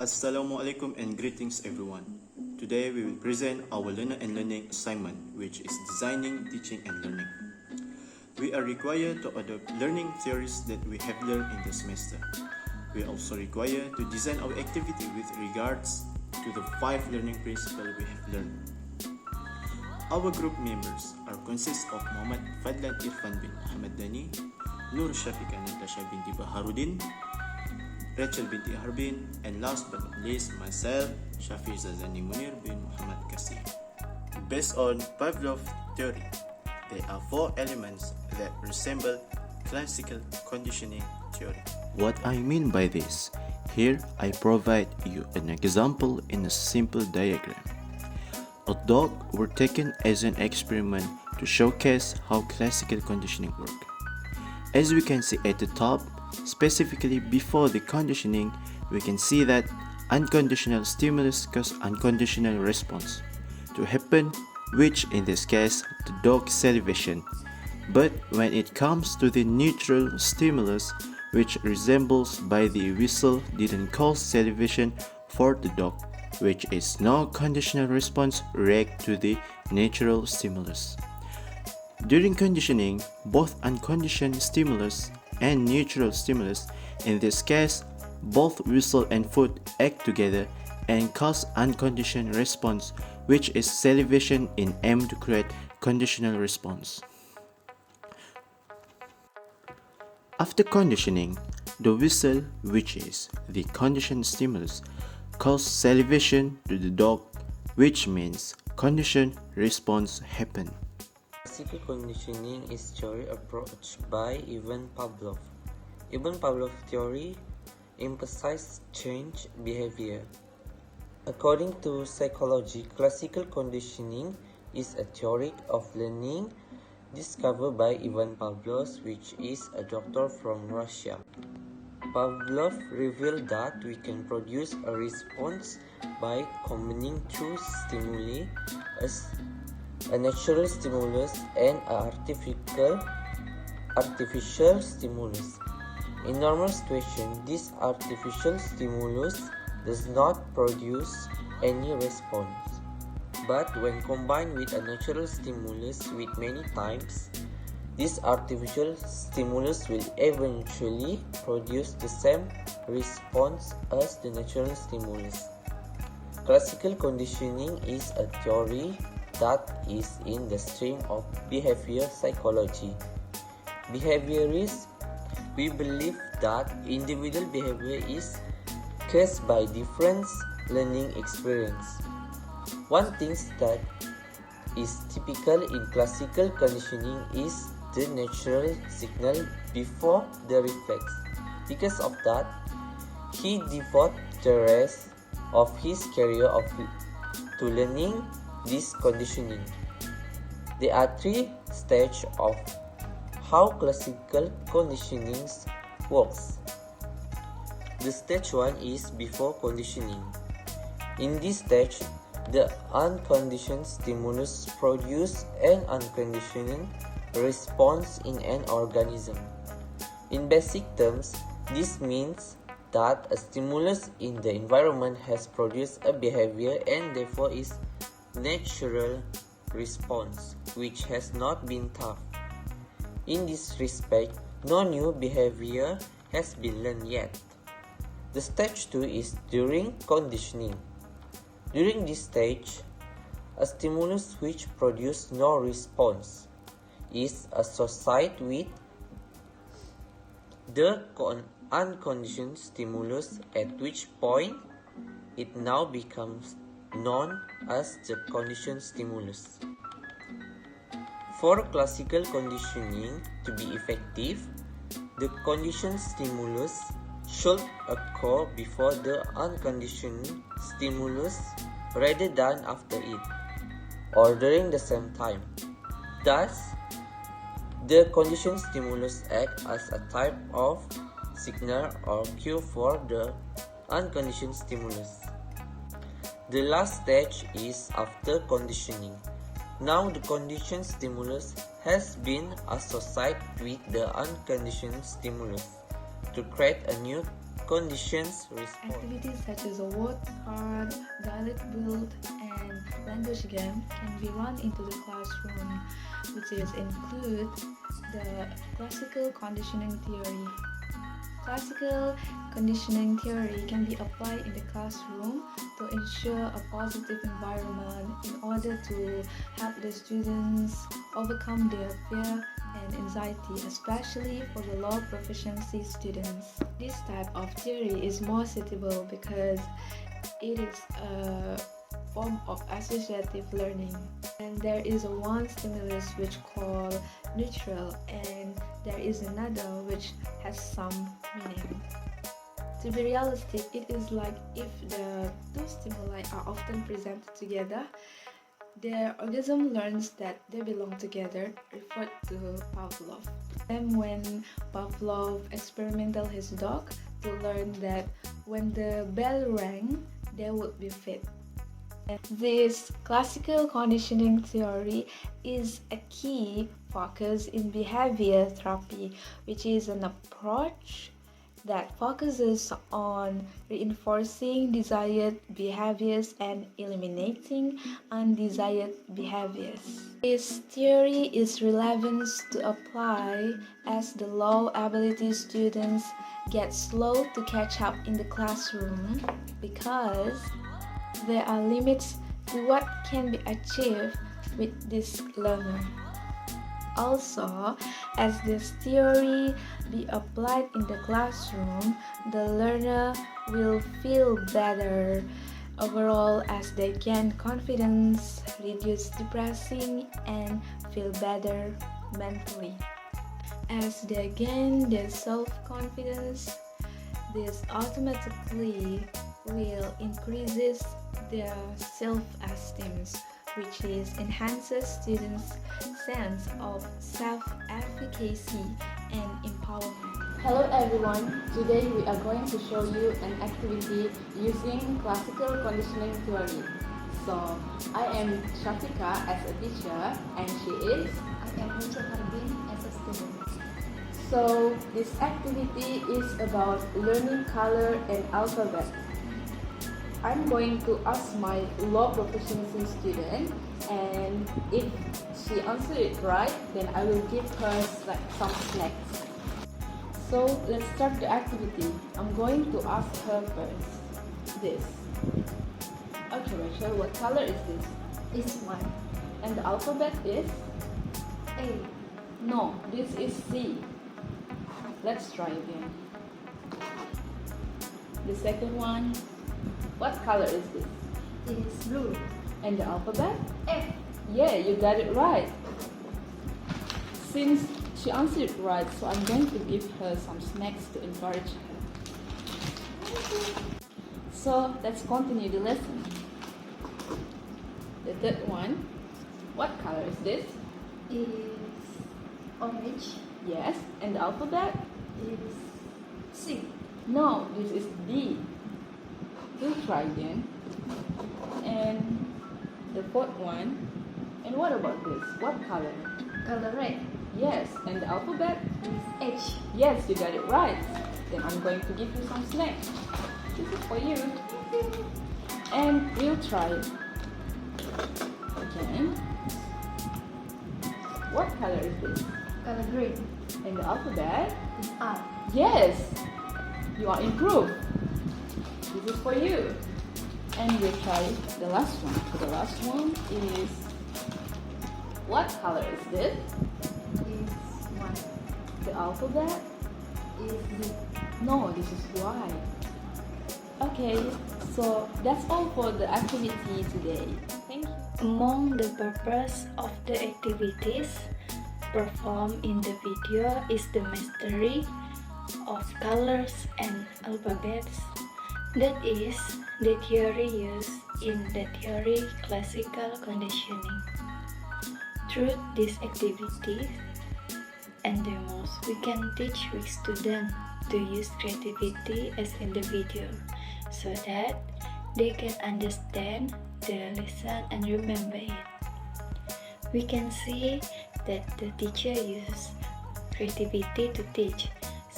Assalamualaikum and greetings everyone. Today we will present our learner and learning assignment, which is designing, teaching and learning. We are required to adopt learning theories that we have learned in the semester. We are also required to design our activity with regards to the 5 learning principles we have learned. Our group members are consist of Muhammad Fadlan Irfan bin Muhammad Dani, Nur Shafika Natasha binti Baharudin, Rachel binti Harbin, and last but not least, myself, Shafi Zazani Munir bin Muhammad Kasih. Based on Pavlov theory, there are 4 elements that resemble classical conditioning theory. What I mean by this, here I provide you an example in a simple diagram. A dog were taken as an experiment to showcase how classical conditioning works. As we can see at the top, specifically before the conditioning, we can see that unconditional stimulus causes unconditional response to happen, which in this case the dog salivation. But when it comes to the neutral stimulus, which resembles by the whistle, didn't cause salivation for the dog, which is no conditional response react to the natural stimulus. During conditioning, both unconditioned stimulus and neutral stimulus, in this case both whistle and foot act together and cause unconditioned response, which is salivation in aim to create conditional response. After conditioning, the whistle, which is the conditioned stimulus, causes salivation to the dog, which means conditioned response happen. Classical conditioning is theory approach by Ivan Pavlov. Ivan Pavlov theory emphasizes change behavior. According to psychology, classical conditioning is a theory of learning discovered by Ivan Pavlov, which is a doctor from Russia. Pavlov revealed that we can produce a response by combining 2 stimuli, a natural stimulus and an artificial stimulus. In normal situation, this artificial stimulus does not produce any response. But when combined with a natural stimulus with many times, this artificial stimulus will eventually produce the same response as the natural stimulus. Classical conditioning is a theory that is in the stream of behavior psychology. Behaviorists, we believe that individual behavior is caused by different learning experience. One thing that is typical in classical conditioning is the natural signal before the reflex. Because of that, he devotes the rest of his career to learning this conditioning. There are 3 stages of how classical conditioning works. The stage 1 is before conditioning. In this stage, the unconditioned stimulus produces an unconditioned response in an organism. In basic terms, this means that a stimulus in the environment has produced a behavior and therefore is natural response, which has not been taught. In this respect, no new behavior has been learned yet. The stage 2 is during conditioning. During this stage, a stimulus which produces no response is associated with the unconditioned stimulus, at which point it now becomes known as the conditioned stimulus. For classical conditioning to be effective, the conditioned stimulus should occur before the unconditioned stimulus rather than after it, or during the same time. Thus, the conditioned stimulus acts as a type of signal or cue for the unconditioned stimulus. The last stage is after conditioning. Now the conditioned stimulus has been associated with the unconditioned stimulus to create a new conditions response. Activities such as a word card, dialect build, and language game can be run into the classroom, which include the classical conditioning theory. Classical conditioning theory can be applied in the classroom to ensure a positive environment in order to help the students overcome their fear and anxiety, especially for the low proficiency students. This type of theory is more suitable because it is a form of associative learning. And there is one stimulus which called neutral, and there is another which has some meaning. To be realistic, it is like if the two stimuli are often presented together, the organism learns that they belong together, referred to Pavlov. And when Pavlov experimented his dog to learn that when the bell rang, they would be fed. This classical conditioning theory is a key focus in behavior therapy, which is an approach that focuses on reinforcing desired behaviors and eliminating undesired behaviors. This theory is relevant to apply as the low ability students get slow to catch up in the classroom because there are limits to what can be achieved with this learner. Also, as this theory be applied in the classroom, the learner will feel better overall as they gain confidence, reduce depressing, and feel better mentally. As they gain their self-confidence, this automatically will increases their self-esteem, which enhances students' sense of self-efficacy and empowerment. Hello everyone, today we are going to show you an activity using classical conditioning theory. So, I am Shafika as a teacher and she is? I am Rachel Harbin as a student. So, this activity is about learning color and alphabet. I'm going to ask my low proficiency student, and if she answers it right, then I will give her some snacks. So let's start the activity. I'm going to ask her first. This. Okay, Rachel, what color is this? It's one. And the alphabet is? A. No, this is C. Let's try again. The second one. What color is this? It is blue. And the alphabet? F. Yeah, you got it right. Since she answered it right, so I'm going to give her some snacks to encourage her. So let's continue the lesson. The third one. What color is this? Is orange. Yes. And the alphabet? Is C. No, this is D. We'll try again. And the fourth one. And what about this? What color? Color red. Yes. And the alphabet? Is H. Yes, you got it right. Then I'm going to give you some snacks. This is for you. And we'll try again. What color is this? Color green. And the alphabet? Is R. Yes, you are improved. This is for you. And we'll try the last one. The last one is, what color is this? Is one. The alphabet? Is Z. No, this is Y. Okay, so that's all for the activity today. Thank you. Among the purpose of the activities performed in the video is the mastery of colors and alphabets. That is the theory used in the theory classical conditioning. Through these activities and demos, we can teach weak students to use creativity as in the video, so that they can understand the lesson and remember it. We can see that the teacher used creativity to teach,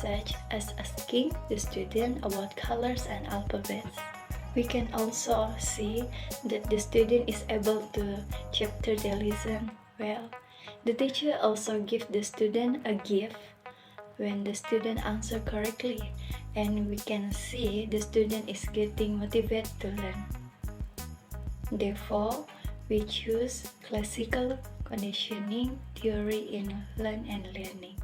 such as asking the student about colors and alphabets. We can also see that the student is able to chapter the lesson well. The teacher also gives the student a gift when the student answers correctly, and we can see the student is getting motivated to learn. Therefore, we choose classical conditioning theory in learn and learning.